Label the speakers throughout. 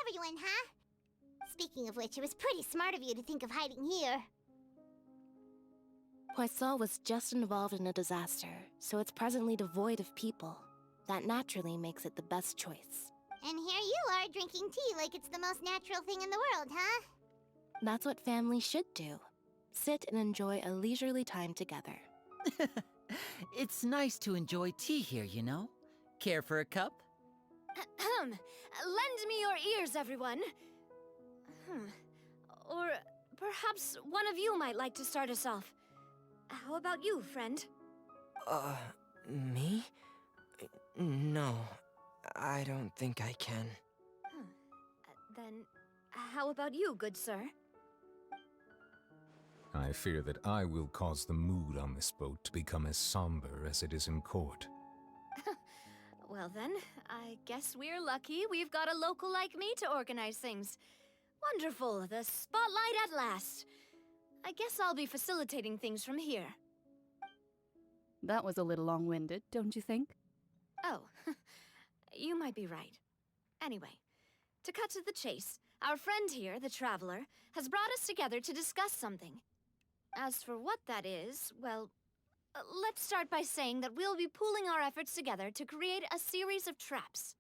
Speaker 1: everyone, huh? Speaking of which, it was pretty smart of you to think of hiding here.
Speaker 2: Poisson was just involved in a disaster, so it's presently devoid of people. That naturally makes it the best choice.
Speaker 1: And here you are drinking tea like it's the most natural thing in the world, huh?
Speaker 2: That's what families should do. Sit and enjoy a leisurely time together.
Speaker 3: It's nice to enjoy tea here, you know? Care for a cup?
Speaker 4: Lend me your ears, everyone. Or perhaps one of you might like to start us off. How about you, friend?
Speaker 5: Me? No, I don't think I can.
Speaker 4: Then, how about you, good sir?
Speaker 6: I fear that I will cause the mood on this boat to become as somber as it is in court.
Speaker 4: Well then, I guess we're lucky we've got a local like me to organize things. Wonderful, the spotlight at last. I guess I'll be facilitating things from here.
Speaker 7: That was a little long-winded, don't you think?
Speaker 4: Oh, you might be right. Anyway, to cut to the chase, our friend here, the Traveler, has brought us together to discuss something. As for what that is, well, let's start by saying that we'll be pooling our efforts together to create a series of traps.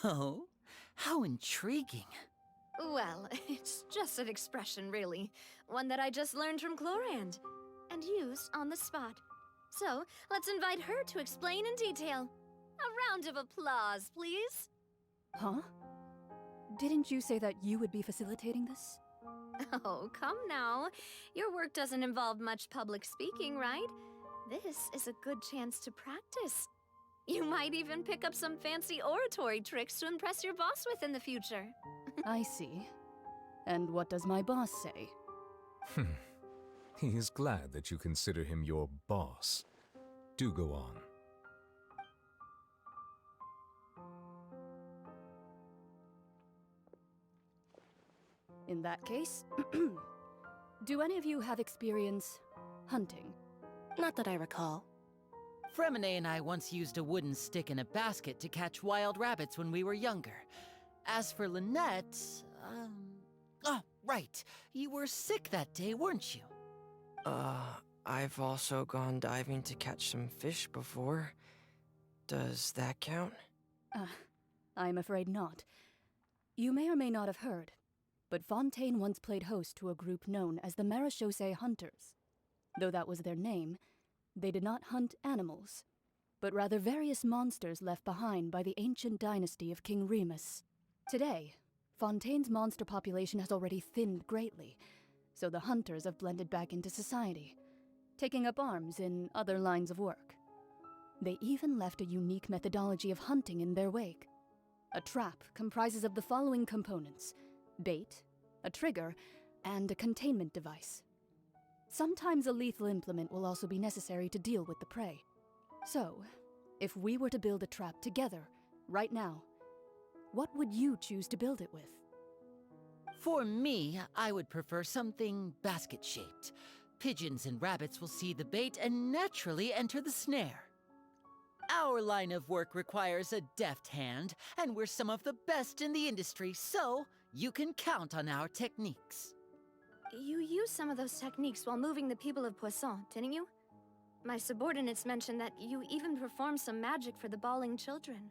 Speaker 3: Oh, how intriguing.
Speaker 4: Well, it's just an expression, really. One that I just learned from Chlorand, and used on the spot. So, let's invite her to explain in detail. A round of applause, please.
Speaker 7: Huh? Didn't you say that you would be facilitating this?
Speaker 4: Oh, come now. Your work doesn't involve much public speaking, right? This is a good chance to practice. You might even pick up some fancy oratory tricks to impress your boss with in the future.
Speaker 7: I see. And what does my boss say?
Speaker 6: He is glad that you consider him your boss. Do go on.
Speaker 7: In that case, do any of you have experience hunting?
Speaker 2: Not that I recall.
Speaker 3: Fremine and I once used a wooden stick in a basket to catch wild rabbits when we were younger. As for Lynette, Oh, right. You were sick that day, weren't you?
Speaker 5: I've also gone diving to catch some fish before. Does that count?
Speaker 7: I'm afraid not. You may or may not have heard, but Fontaine once played host to a group known as the Marechaussee Hunters. Though that was their name, they did not hunt animals, but rather various monsters left behind by the ancient dynasty of King Remus. Today, Fontaine's monster population has already thinned greatly, so the hunters have blended back into society, taking up arms in other lines of work. They even left a unique methodology of hunting in their wake. A trap comprises of the following components: bait, a trigger, and a containment device. Sometimes a lethal implement will also be necessary to deal with the prey. So, if we were to build a trap together, right now, what would you choose to build it with?
Speaker 3: For me, I would prefer something basket-shaped. Pigeons and rabbits will see the bait and naturally enter the snare. Our line of work requires a deft hand, and we're some of the best in the industry, so you can count on our techniques.
Speaker 4: You used some of those techniques while moving the people of Poisson, didn't you? My subordinates mentioned that you even performed some magic for the bawling children.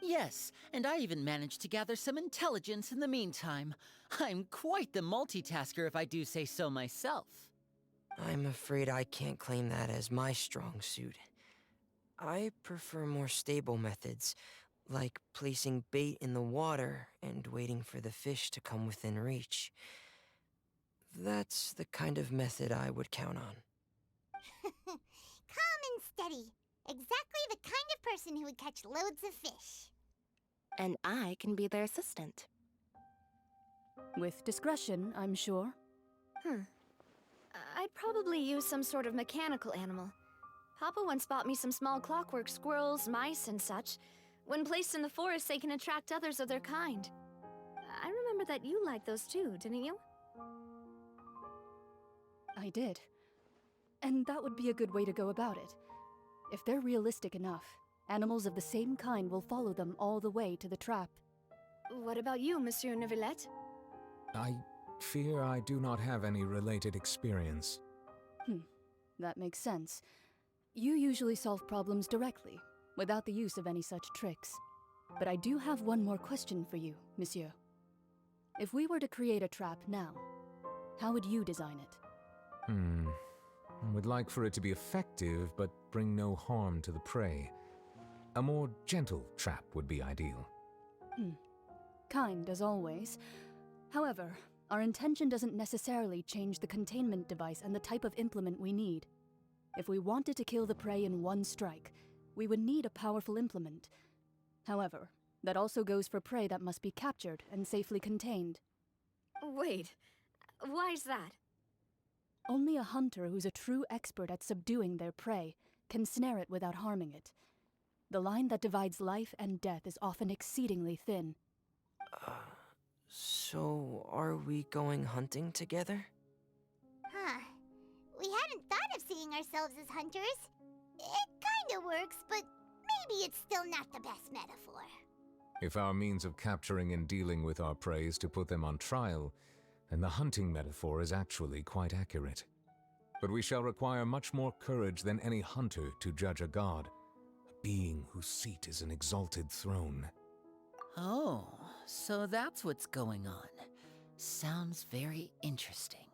Speaker 3: Yes, and I even managed to gather some intelligence in the meantime. I'm quite the multitasker if I do say so myself.
Speaker 5: I'm afraid I can't claim that as my strong suit. I prefer more stable methods, like placing bait in the water and waiting for the fish to come within reach. That's the kind of method I would count on.
Speaker 1: Calm and steady. Exactly the kind of person who would catch loads of fish.
Speaker 2: And I can be their assistant.
Speaker 7: With discretion, I'm sure.
Speaker 4: I'd probably use some sort of mechanical animal. Papa once bought me some small clockwork squirrels, mice, and such. When placed in the forest, they can attract others of their kind. I remember that you liked those too, didn't you?
Speaker 7: I did. And that would be a good way to go about it. If they're realistic enough, animals of the same kind will follow them all the way to the trap.
Speaker 4: What about you, Monsieur Neuvillette?
Speaker 6: I fear I do not have any related experience.
Speaker 7: That makes sense. You usually solve problems directly, without the use of any such tricks. But I do have one more question for you, Monsieur. If we were to create a trap now, how would you design it?
Speaker 6: I would like for it to be effective, but bring no harm to the prey. A more gentle trap would be ideal.
Speaker 7: Kind, as always. However, our intention doesn't necessarily change the containment device and the type of implement we need. If we wanted to kill the prey in one strike, we would need a powerful implement. However, that also goes for prey that must be captured and safely contained.
Speaker 4: Wait, why's that?
Speaker 7: Only a hunter who's a true expert at subduing their prey can snare it without harming it. The line that divides life and death is often exceedingly thin.
Speaker 5: So are we going hunting together?
Speaker 1: Huh. We hadn't thought of seeing ourselves as hunters. It kinda works, but maybe it's still not the best metaphor.
Speaker 6: If our means of capturing and dealing with our prey is to put them on trial, then the hunting metaphor is actually quite accurate. But we shall require much more courage than any hunter to judge a god, a being whose seat is an exalted throne.
Speaker 3: Oh, so that's what's going on. Sounds very interesting.